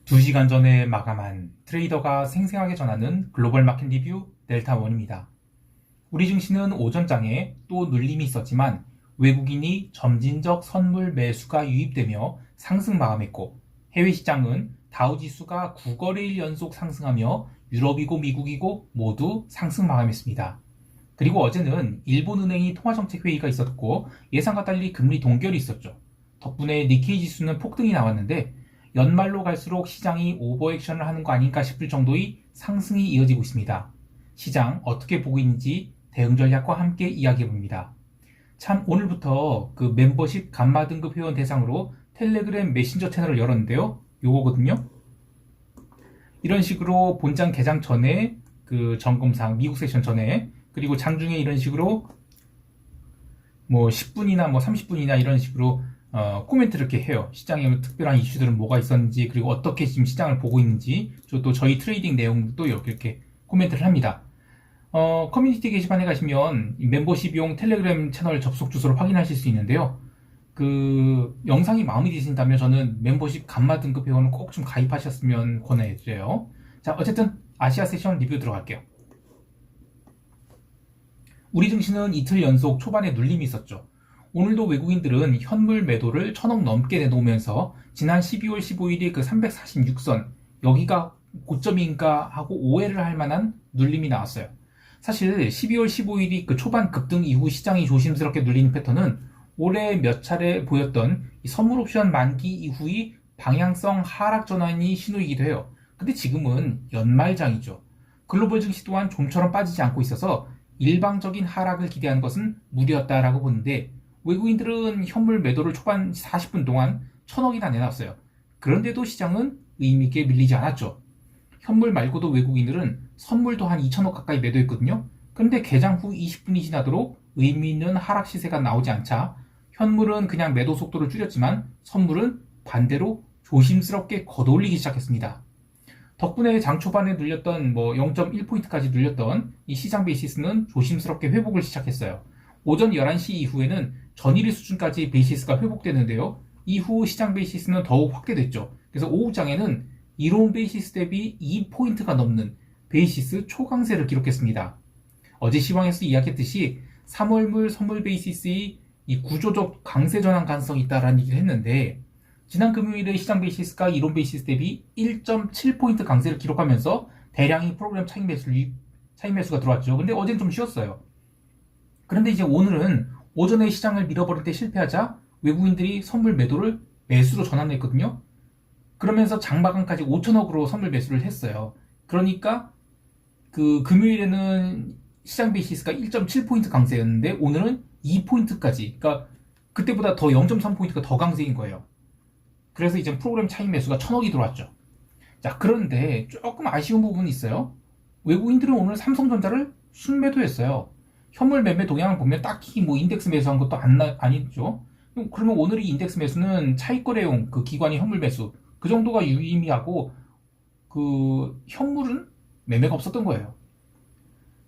2시간 전에 마감한 트레이더가 생생하게 전하는 글로벌 마켓 리뷰 델타원입니다. 우리 증시는 오전장에 또 눌림이 있었지만 외국인이 점진적 선물 매수가 유입되며 상승 마감했고, 해외 시장은 다우지수가 9거래일 연속 상승하며 유럽이고 미국이고 모두 상승 마감했습니다. 그리고 어제는 일본은행이 통화정책회의가 있었고 예상과 달리 금리 동결이 있었죠. 덕분에 니케이 지수는 폭등이 나왔는데 연말로 갈수록 시장이 오버액션을 하는 거 아닌가 싶을 정도의 상승이 이어지고 있습니다. 시장 어떻게 보고 있는지 대응 전략과 함께 이야기해봅니다. 참, 오늘부터 그 멤버십 감마 등급 회원 대상으로 텔레그램 메신저 채널을 열었는데요. 요거거든요. 이런 식으로 본장 개장 전에 그 점검사항, 미국 세션 전에, 그리고 장중에 이런 식으로 뭐 10분이나 뭐 30분이나 이런 식으로 코멘트를 이렇게 해요. 시장에 특별한 이슈들은 뭐가 있었는지, 그리고 어떻게 지금 시장을 보고 있는지, 또 저희 트레이딩 내용도 이렇게 코멘트를 합니다. 커뮤니티 게시판에 가시면 멤버십용 텔레그램 채널 접속 주소를 확인하실 수 있는데요. 그 영상이 마음에 드신다면 저는 멤버십 감마 등급 회원을 꼭 좀 가입하셨으면 권해드려요. 자, 어쨌든 아시아 세션 리뷰 들어갈게요. 우리 증시는 이틀 연속 초반에 눌림이 있었죠. 오늘도 외국인들은 현물 매도를 1000억 넘게 내놓으면서 지난 12월 15일이 그 346선, 여기가 고점인가 하고 오해를 할 만한 눌림이 나왔어요. 사실 12월 15일이 그 초반 급등 이후 시장이 조심스럽게 눌리는 패턴은 올해 몇 차례 보였던 선물 옵션 만기 이후의 방향성 하락 전환이 신호이기도 해요. 근데 지금은 연말장이죠. 글로벌 증시 또한 좀처럼 빠지지 않고 있어서 일방적인 하락을 기대한 것은 무리였다라고 보는데, 외국인들은 현물 매도를 초반 40분 동안 1000억이나 내놨어요. 그런데도 시장은 의미있게 밀리지 않았죠. 현물 말고도 외국인들은 선물도 한 2000억 가까이 매도했거든요. 그런데 개장 후 20분이 지나도록 의미 있는 하락 시세가 나오지 않자 현물은 그냥 매도 속도를 줄였지만 선물은 반대로 조심스럽게 걷어올리기 시작했습니다. 덕분에 장 초반에 눌렸던 0.1포인트까지 눌렸던 이 시장 베이시스는 조심스럽게 회복을 시작했어요. 오전 11시 이후에는 전일의 수준까지 베이시스가 회복되는데요. 이후 시장 베이시스는 더욱 확대됐죠. 그래서 오후장에는 이론 베이시스 대비 2포인트가 넘는 베이시스 초강세를 기록했습니다. 어제 시황에서 이야기했듯이 3월물 선물 베이시스의 이 구조적 강세 전환 가능성이 있다라는 얘기를 했는데, 지난 금요일에 시장 베이시스가 이론 베이시스 대비 1.7포인트 강세를 기록하면서 대량의 프로그램 차익 매수가 들어왔죠. 근데 어제는 좀 쉬었어요. 그런데 이제 오늘은 오전에 시장을 밀어버릴 때 실패하자 외국인들이 선물 매도를 매수로 전환했거든요. 그러면서 장마감까지 5천억으로 선물 매수를 했어요. 그러니까 그 금요일에는 시장 베이시스가 1.7포인트 강세였는데 오늘은 2포인트까지, 그러니까 그때보다 더 0.3포인트가 더 강세인 거예요. 그래서 이제 프로그램 차익 매수가 1000억이 들어왔죠. 자, 그런데 조금 아쉬운 부분이 있어요. 외국인들은 오늘 삼성전자를 순매도했어요. 현물 매매 동향을 보면 딱히 인덱스 매수한 것도 아니죠. 그러면 오늘의 인덱스 매수는 차익거래용 그 기관이 현물 매수, 그 정도가 유의미하고, 그 현물은 매매가 없었던 거예요.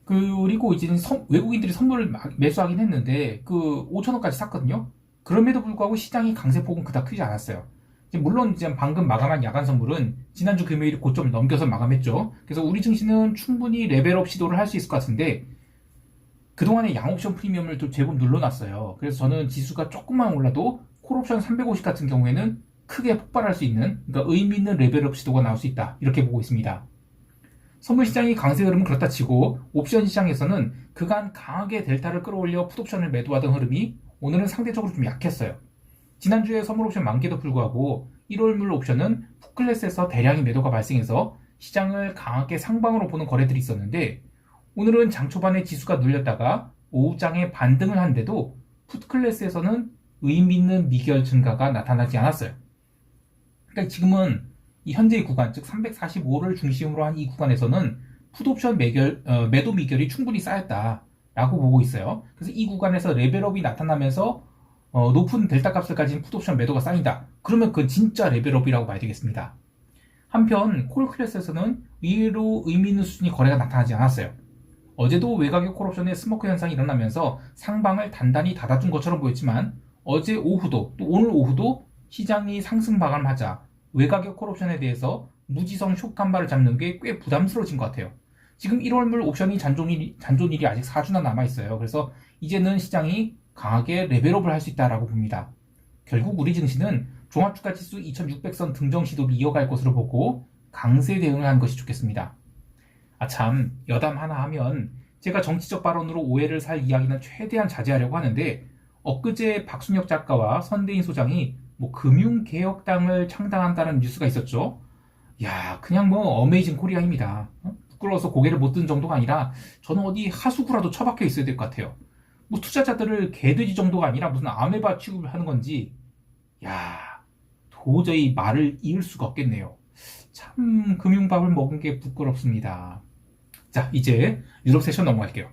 그리고 이제 외국인들이 선물을 매수하긴 했는데 그 5천원까지 샀거든요. 그럼에도 불구하고 시장이 강세폭은 그닥 크지 않았어요. 물론 이제 방금 마감한 야간 선물은 지난주 금요일 고점을 넘겨서 마감했죠. 그래서 우리 증시는 충분히 레벨업 시도를 할 수 있을 것 같은데, 그동안에 양옵션 프리미엄을 또 제법 눌러놨어요. 그래서 저는 지수가 조금만 올라도 콜옵션 350 같은 경우에는 크게 폭발할 수 있는, 그러니까 의미 있는 레벨업 시도가 나올 수 있다, 이렇게 보고 있습니다. 선물 시장이 강세 흐름은 그렇다 치고 옵션 시장에서는 그간 강하게 델타를 끌어올려 풋옵션을 매도하던 흐름이 오늘은 상대적으로 좀 약했어요. 지난주에 선물 옵션 만기에도 불구하고 1월물 옵션은 풋클래스에서 대량의 매도가 발생해서 시장을 강하게 상방으로 보는 거래들이 있었는데, 오늘은 장 초반에 지수가 눌렸다가 오후장에 반등을 한데도 풋클래스에서는 의미 있는 미결 증가가 나타나지 않았어요. 그러니까 지금은 이 현재의 구간, 즉 345를 중심으로 한 이 구간에서는 풋옵션 매도 미결이 충분히 쌓였다라고 보고 있어요. 그래서 이 구간에서 레벨업이 나타나면서 높은 델타 값을 가진 풋옵션 매도가 쌓인다. 그러면 그건 진짜 레벨업이라고 봐야 되겠습니다. 한편 콜 클래스에서는 의외로 의미 있는 수준의 거래가 나타나지 않았어요. 어제도 외곽의 콜옵션의 스모크 현상이 일어나면서 상방을 단단히 닫아준 것처럼 보였지만, 어제 오후도 또 오늘 오후도 시장이 상승 마감하자 외가격 콜옵션에 대해서 무지성 쇼크 한 발을 잡는 게 꽤 부담스러워진 것 같아요. 지금 1월물 옵션이 잔존일이 아직 4주나 남아있어요. 그래서 이제는 시장이 강하게 레벨업을 할 수 있다라고 봅니다. 결국 우리 증시는 종합주가지수 2600선 등정 시도를 이어갈 것으로 보고 강세 대응을 하는 것이 좋겠습니다. 참, 여담 하나 하면 제가 정치적 발언으로 오해를 살 이야기는 최대한 자제하려고 하는데, 엊그제 박순혁 작가와 선대인 소장이 금융개혁당을 창당한다는 뉴스가 있었죠. 야, 그냥 어메이징 코리아입니다. 부끄러워서 고개를 못 든 정도가 아니라 저는 어디 하수구라도 처박혀 있어야 될 것 같아요. 투자자들을 개돼지 정도가 아니라 무슨 아메바 취급을 하는 건지, 야, 도저히 말을 이을 수가 없겠네요. 참, 금융밥을 먹은 게 부끄럽습니다. 자, 이제 유럽 세션 넘어갈게요.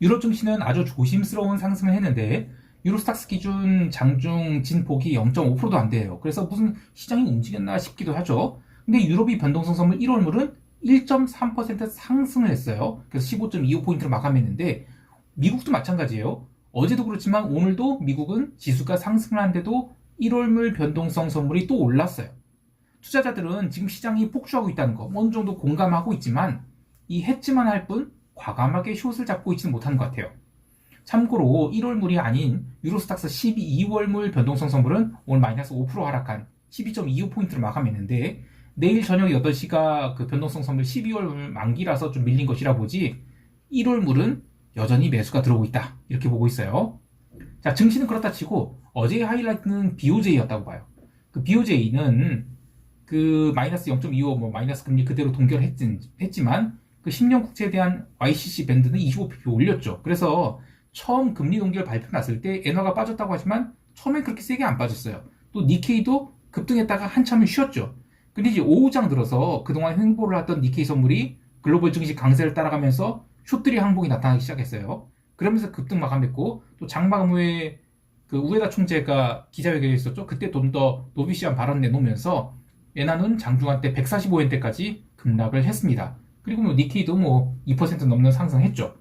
유럽 증시는 아주 조심스러운 상승을 했는데 유로스탁스 기준 장중 진폭이 0.5%도 안 돼요. 그래서 무슨 시장이 움직였나 싶기도 하죠. 근데 유럽이 변동성 선물 1월물은 1.3% 상승을 했어요. 그래서 15.25포인트로 마감했는데 미국도 마찬가지예요. 어제도 그렇지만 오늘도 미국은 지수가 상승을 한데도 1월물 변동성 선물이 또 올랐어요. 투자자들은 지금 시장이 폭주하고 있다는 거 어느 정도 공감하고 있지만 이 해지만 할 뿐 과감하게 숏을 잡고 있지는 못하는 것 같아요. 참고로 1월물이 아닌 유로스탁스 12월물 변동성 선물은 오늘 마이너스 5% 하락한 12.25포인트로 마감했는데 내일 저녁 8시가 그 변동성 선물 12월물 만기라서 좀 밀린 것이라 보지 1월물은 여전히 매수가 들어오고 있다 이렇게 보고 있어요. 자, 증시는 그렇다 치고 어제의 하이라이트는 BOJ였다고 봐요. 그 BOJ는 그 마이너스 0.25 마이너스 금리 그대로 동결했지만 그 10년 국채에 대한 YCC 밴드는 25pp 올렸죠. 그래서 처음 금리 동결 발표 났을 때 엔화가 빠졌다고 하지만 처음엔 그렇게 세게 안 빠졌어요. 또 니케이도 급등했다가 한참을 쉬었죠. 근데 이제 오후장 들어서 그동안 횡보를 했던 니케이 선물이 글로벌 증시 강세를 따라가면서 숏들이 항복이 나타나기 시작했어요. 그러면서 급등 마감했고 또 장마감 후에 그 우에다 총재가 기자회견에 있었죠. 그때 좀 더 노비시한 발언 내놓으면서 엔화는 장중한 때 145엔대까지 급락을 했습니다. 그리고 니케이도 2% 넘는 상승했죠.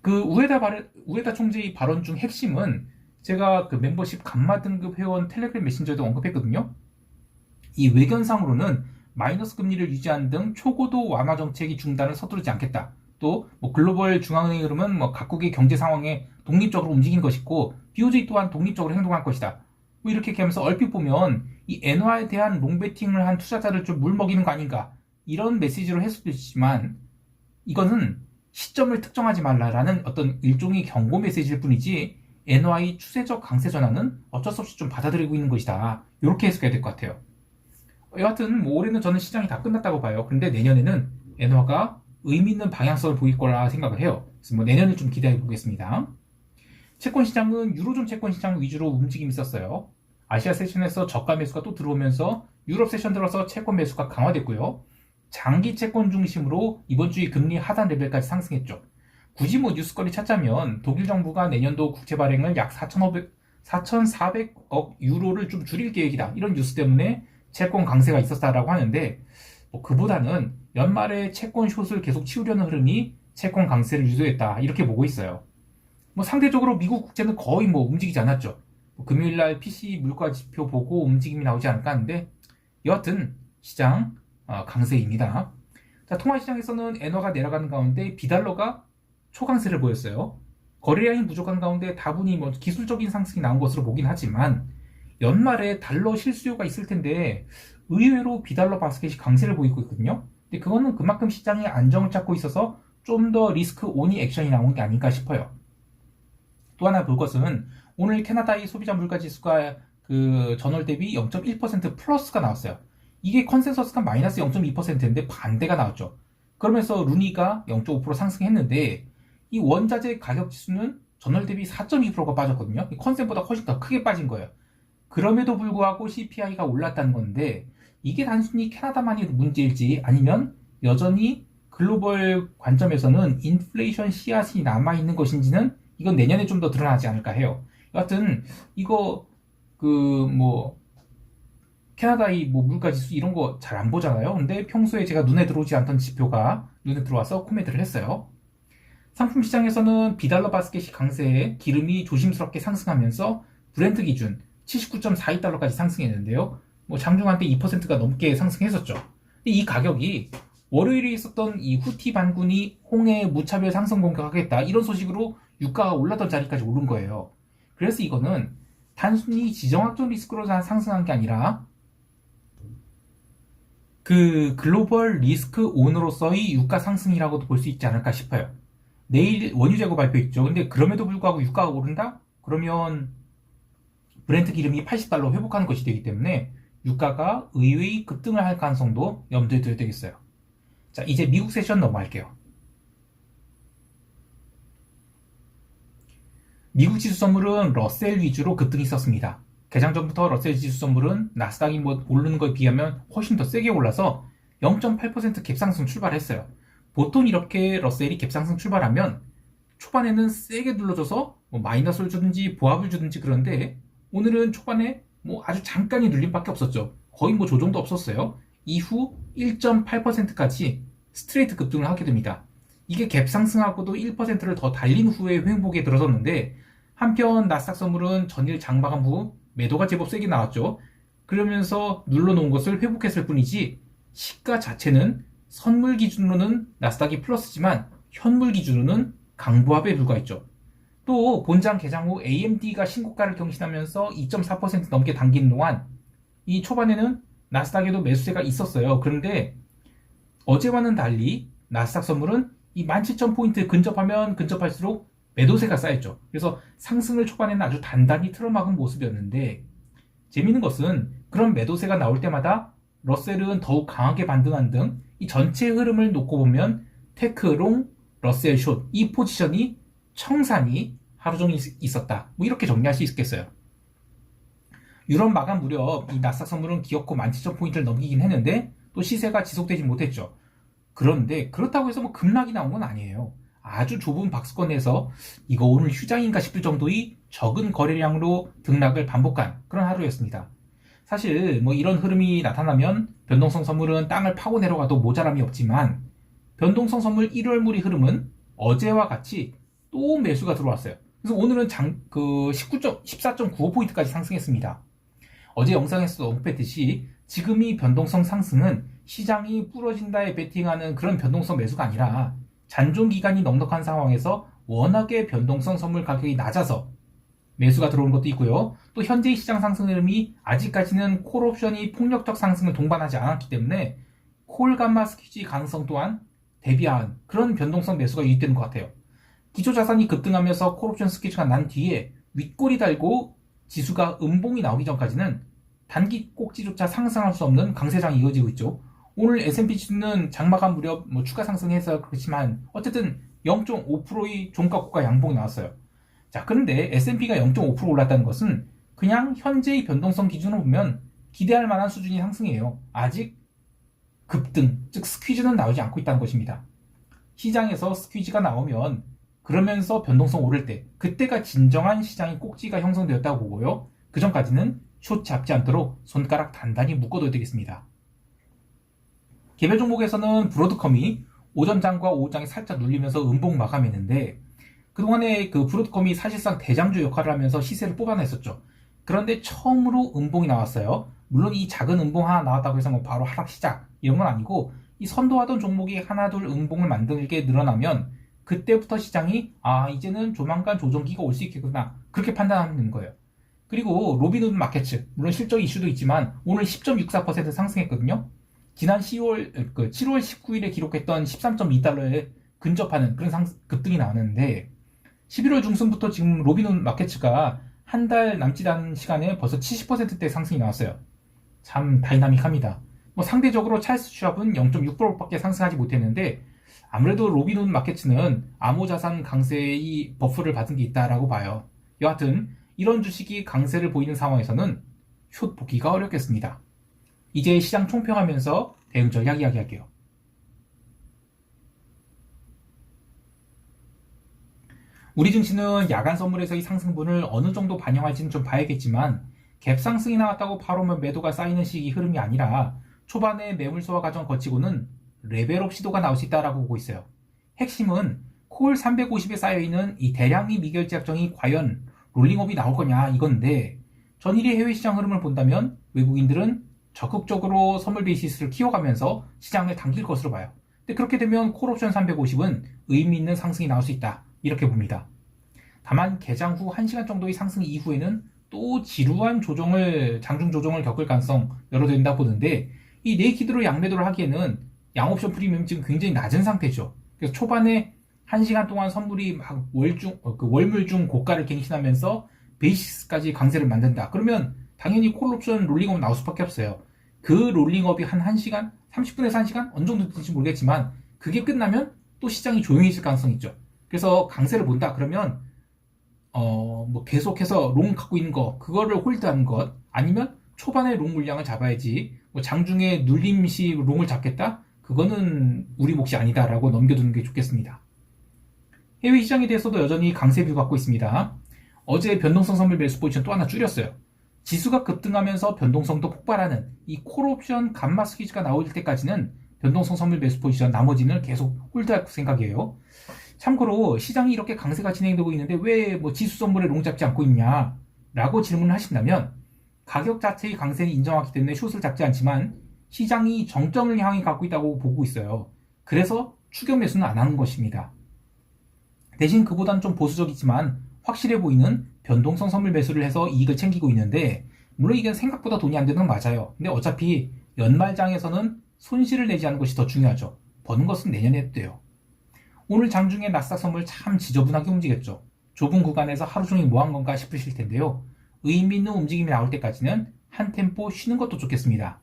그 우에다 총재의 발언 중 핵심은 제가 그 멤버십 감마 등급 회원 텔레그램 메신저에도 언급했거든요. 이 외견상으로는 마이너스 금리를 유지하는 등 초고도 완화 정책이 중단을 서두르지 않겠다. 또 글로벌 중앙은행의 흐름은 각국의 경제 상황에 독립적으로 움직이는 것이고 BOJ 또한 독립적으로 행동할 것이다. 이렇게 하면서 얼핏 보면 이 엔화에 대한 롱베팅을 한 투자자를 좀 물먹이는 거 아닌가 이런 메시지로 할 수도 있지만 이거는 시점을 특정하지 말라라는 어떤 일종의 경고 메시지일 뿐이지 엔화의 추세적 강세 전환은 어쩔 수 없이 좀 받아들이고 있는 것이다. 이렇게 해석해야 될 것 같아요. 여하튼 올해는 저는 시장이 다 끝났다고 봐요. 그런데 내년에는 엔화가 의미 있는 방향성을 보일 거라 생각을 해요. 그래서 내년을 좀 기대해 보겠습니다. 채권 시장은 유로존 채권 시장 위주로 움직임이 있었어요. 아시아 세션에서 저가 매수가 또 들어오면서 유럽 세션 들어서 채권 매수가 강화됐고요. 장기 채권 중심으로 이번 주에 금리 하단 레벨까지 상승했죠. 굳이 뉴스거리 찾자면 독일 정부가 내년도 국채 발행을 약 4,400억 유로를 좀 줄일 계획이다. 이런 뉴스 때문에 채권 강세가 있었다라고 하는데 그보다는 연말에 채권 숏을 계속 치우려는 흐름이 채권 강세를 유도했다. 이렇게 보고 있어요. 상대적으로 미국 국채는 거의 움직이지 않았죠. 금요일날 PC 물가 지표 보고 움직임이 나오지 않을까 하는데 여하튼 시장 강세입니다. 자, 통화시장에서는 엔화가 내려가는 가운데 비달러가 초강세를 보였어요. 거래량이 부족한 가운데 다분히 기술적인 상승이 나온 것으로 보긴 하지만 연말에 달러 실수요가 있을 텐데 의외로 비달러 바스켓이 강세를 보이고 있거든요. 근데 그거는 그만큼 시장이 안정을 찾고 있어서 좀 더 리스크 오니 액션이 나온 게 아닐까 싶어요. 또 하나 볼 것은 오늘 캐나다의 소비자 물가 지수가 그 전월 대비 0.1% 플러스가 나왔어요. 이게 컨센서스가 마이너스 0.2%인데 반대가 나왔죠. 그러면서 루니가 0.5% 상승했는데 이 원자재 가격 지수는 전월 대비 4.2%가 빠졌거든요. 컨센보다 훨씬 더 크게 빠진 거예요. 그럼에도 불구하고 CPI가 올랐다는 건데 이게 단순히 캐나다만의 문제일지 아니면 여전히 글로벌 관점에서는 인플레이션 씨앗이 남아있는 것인지는 이건 내년에 좀 더 드러나지 않을까 해요. 여하튼 이거 캐나다의 물가지수 이런 거 잘 안 보잖아요. 근데 평소에 제가 눈에 들어오지 않던 지표가 눈에 들어와서 코멘트를 했어요. 상품 시장에서는 비달러 바스켓이 강세에 기름이 조심스럽게 상승하면서 브렌트 기준 79.42달러까지 상승했는데요. 뭐 장중 한때 2%가 넘게 상승했었죠. 근데 이 가격이 월요일에 있었던 이 후티 반군이 홍해 무차별 상승 공격하겠다 이런 소식으로 유가가 올랐던 자리까지 오른 거예요. 그래서 이거는 단순히 지정학적 리스크로 상승한 게 아니라 그 글로벌 리스크 온으로서의 유가 상승이라고도 볼 수 있지 않을까 싶어요. 내일 원유 재고 발표 있죠. 근데 그럼에도 불구하고 유가가 오른다? 그러면 브렌트 기름이 80달러 회복하는 것이 되기 때문에 유가가 의외의 급등을 할 가능성도 염두에 둬야 되겠어요. 자, 이제 미국 세션 넘어갈게요. 미국 지수 선물은 러셀 위주로 급등이 있었습니다. 개장 전부터 러셀 지수 선물은 나스닥이 오르는 거에 비하면 훨씬 더 세게 올라서 0.8% 갭상승 출발했어요. 보통 이렇게 러셀이 갭상승 출발하면 초반에는 세게 눌러줘서 마이너스를 주든지 보합을 주든지 그런데 오늘은 초반에 아주 잠깐의 눌림밖에 없었죠. 거의 조정도 없었어요. 이후 1.8%까지 스트레이트 급등을 하게 됩니다. 이게 갭 상승하고도 1%를 더 달린 후에 횡보기에 들어섰는데 한편 나스닥 선물은 전일 장마감 후 매도가 제법 세게 나왔죠. 그러면서 눌러놓은 것을 회복했을 뿐이지 시가 자체는 선물 기준으로는 나스닥이 플러스지만 현물 기준으로는 강보합에 불과했죠. 또 본장 개장 후 AMD가 신고가를 경신하면서 2.4% 넘게 당기는 동안 이 초반에는 나스닥에도 매수세가 있었어요. 그런데 어제와는 달리 나스닥 선물은 이 17,000포인트 근접하면 근접할수록 매도세가 쌓였죠. 그래서 상승을 초반에는 아주 단단히 틀어막은 모습이었는데 재미있는 것은 그런 매도세가 나올 때마다 러셀은 더욱 강하게 반등한 등 이 전체 흐름을 놓고 보면 테크롱, 러셀 숏 이 포지션이 청산이 하루 종일 있었다. 이렇게 정리할 수 있겠어요. 유럽 마감 무렵 이 나스닥 선물은 기어코 17,000포인트를 넘기긴 했는데 또 시세가 지속되지 못했죠. 그런데 그렇다고 해서 급락이 나온 건 아니에요. 아주 좁은 박스권에서 이거 오늘 휴장인가 싶을 정도의 적은 거래량으로 등락을 반복한 그런 하루였습니다. 사실 이런 흐름이 나타나면 변동성 선물은 땅을 파고 내려가도 모자람이 없지만 변동성 선물 1월물의 흐름은 어제와 같이 또 매수가 들어왔어요. 그래서 오늘은 14.95포인트까지 상승했습니다. 어제 영상에서도 언급했듯이 지금이 변동성 상승은 시장이 부러진다에 베팅하는 그런 변동성 매수가 아니라 잔존 기간이 넉넉한 상황에서 워낙에 변동성 선물 가격이 낮아서 매수가 들어오는 것도 있고요. 또 현재의 시장 상승 흐름이 아직까지는 콜옵션이 폭력적 상승을 동반하지 않았기 때문에 콜감마 스퀴지 가능성 또한 대비한 그런 변동성 매수가 유입되는 것 같아요. 기초자산이 급등하면서 콜옵션 스퀴지가 난 뒤에 윗골이 달고 지수가 음봉이 나오기 전까지는 단기 꼭지조차 상승할 수 없는 강세장이 이어지고 있죠. 오늘 S&P 지수는 장마감 무렵 추가 상승해서 그렇지만 어쨌든 0.5%의 종가 고가 양봉이 나왔어요. 자, 그런데 S&P가 0.5% 올랐다는 것은 그냥 현재의 변동성 기준으로 보면 기대할 만한 수준의 상승이에요. 아직 급등, 즉 스퀴즈는 나오지 않고 있다는 것입니다. 시장에서 스퀴즈가 나오면 그러면서 변동성 오를 때 그때가 진정한 시장의 꼭지가 형성되었다고 보고요. 그 전까지는 숏 잡지 않도록 손가락 단단히 묶어둬야 되겠습니다. 개별 종목에서는 브로드컴이 오전장과 오후장이 살짝 눌리면서 음봉 마감했는데 그동안에 그 브로드컴이 사실상 대장주 역할을 하면서 시세를 뽑아냈었죠. 그런데 처음으로 음봉이 나왔어요. 물론 이 작은 음봉 하나 나왔다고 해서 바로 하락 시작 이런 건 아니고 이 선도하던 종목이 하나 둘 음봉을 만들게 늘어나면 그때부터 시장이 이제는 조만간 조정기가 올 수 있겠구나 그렇게 판단하는 거예요. 그리고 로빈후드 마켓츠 물론 실적 이슈도 있지만 오늘 10.64% 상승했거든요. 지난 7월 19일에 기록했던 13.2달러에 근접하는 그런 급등이 나왔는데 11월 중순부터 지금 로빈후드 마켓츠가 한 달 남짓 않은 시간에 벌써 70%대 상승이 나왔어요. 참 다이나믹합니다. 상대적으로 찰스 슈왑은 0.6%밖에 상승하지 못했는데 아무래도 로빈후드 마켓츠는 암호자산 강세의 버프를 받은 게 있다라고 봐요. 여하튼 이런 주식이 강세를 보이는 상황에서는 숏 보기가 어렵겠습니다. 이제 시장 총평하면서 대응 전략 이야기할게요. 우리 증시는 야간 선물에서의 상승분을 어느 정도 반영할지는 좀 봐야겠지만 갭 상승이 나왔다고 바로 매도가 쌓이는 시기 흐름이 아니라 초반에 매물 소화 과정 거치고는 레벨업 시도가 나올 수 있다고 보고 있어요. 핵심은 콜 350에 쌓여있는 이 대량의 미결제 약정이 과연 롤링업이 나올 거냐 이건데 전일의 해외 시장 흐름을 본다면 외국인들은 적극적으로 선물 베이시스를 키워가면서 시장을 당길 것으로 봐요. 근데 그렇게 되면 콜옵션 350은 의미 있는 상승이 나올 수 있다. 이렇게 봅니다. 다만 개장 후 1시간 정도의 상승 이후에는 또 지루한 장중 조정을 겪을 가능성 열어둔다 보는데 이 네이키드로 양매도를 하기에는 양옵션 프리미엄이 지금 굉장히 낮은 상태죠. 그래서 초반에 1시간 동안 선물이 막 월물중 고가를 갱신하면서 베이시스까지 강세를 만든다. 그러면 당연히 콜옵션 롤링업 나올 수밖에 없어요. 그 롤링업이 한 1시간, 30분에서 1시간? 어느 정도 될지 모르겠지만 그게 끝나면 또 시장이 조용해질 가능성이 있죠. 그래서 강세를 본다. 그러면 뭐 계속해서 롱 갖고 있는 거 그거를 홀드하는 것 아니면 초반에 롱 물량을 잡아야지 뭐 장중에 눌림시 롱을 잡겠다? 그거는 우리 몫이 아니다라고 넘겨두는 게 좋겠습니다. 해외 시장에 대해서도 여전히 강세 뷰 갖고 있습니다. 어제 변동성 선물 매수 포지션 또 하나 줄였어요. 지수가 급등하면서 변동성도 폭발하는 이 콜옵션 감마 스퀴즈가 나올 때까지는 변동성 선물 매수 포지션 나머지는 계속 홀드할 생각이에요. 참고로 시장이 이렇게 강세가 진행되고 있는데 왜 뭐 지수 선물에 롱 잡지 않고 있냐 라고 질문을 하신다면 가격 자체의 강세는 인정하기 때문에 숏을 잡지 않지만 시장이 정점을 향해 갖고 있다고 보고 있어요. 그래서 추격 매수는 안 하는 것입니다. 대신 그보다는 좀 보수적이지만 확실해 보이는 변동성 선물 매수를 해서 이익을 챙기고 있는데 물론 이게 생각보다 돈이 안 되는 건 맞아요. 근데 어차피 연말장에서는 손실을 내지 않는 것이 더 중요하죠. 버는 것은 내년에 해도 돼요. 오늘 장중에 나스닥 선물 참 지저분하게 움직였죠. 좁은 구간에서 하루 종일 뭐 한 건가 싶으실 텐데요. 의미 있는 움직임이 나올 때까지는 한 템포 쉬는 것도 좋겠습니다.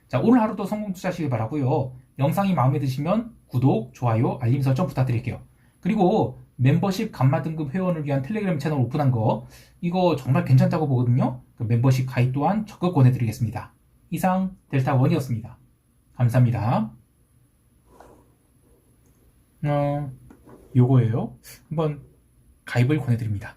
자, 오늘 하루도 성공 투자하시길 바라고요. 영상이 마음에 드시면 구독, 좋아요, 알림 설정 부탁드릴게요. 그리고 멤버십 감마 등급 회원을 위한 텔레그램 채널 오픈한 거 이거 정말 괜찮다고 보거든요. 그 멤버십 가입 또한 적극 권해드리겠습니다. 이상 델타원이었습니다. 감사합니다. 요거예요. 한번 가입을 권해드립니다.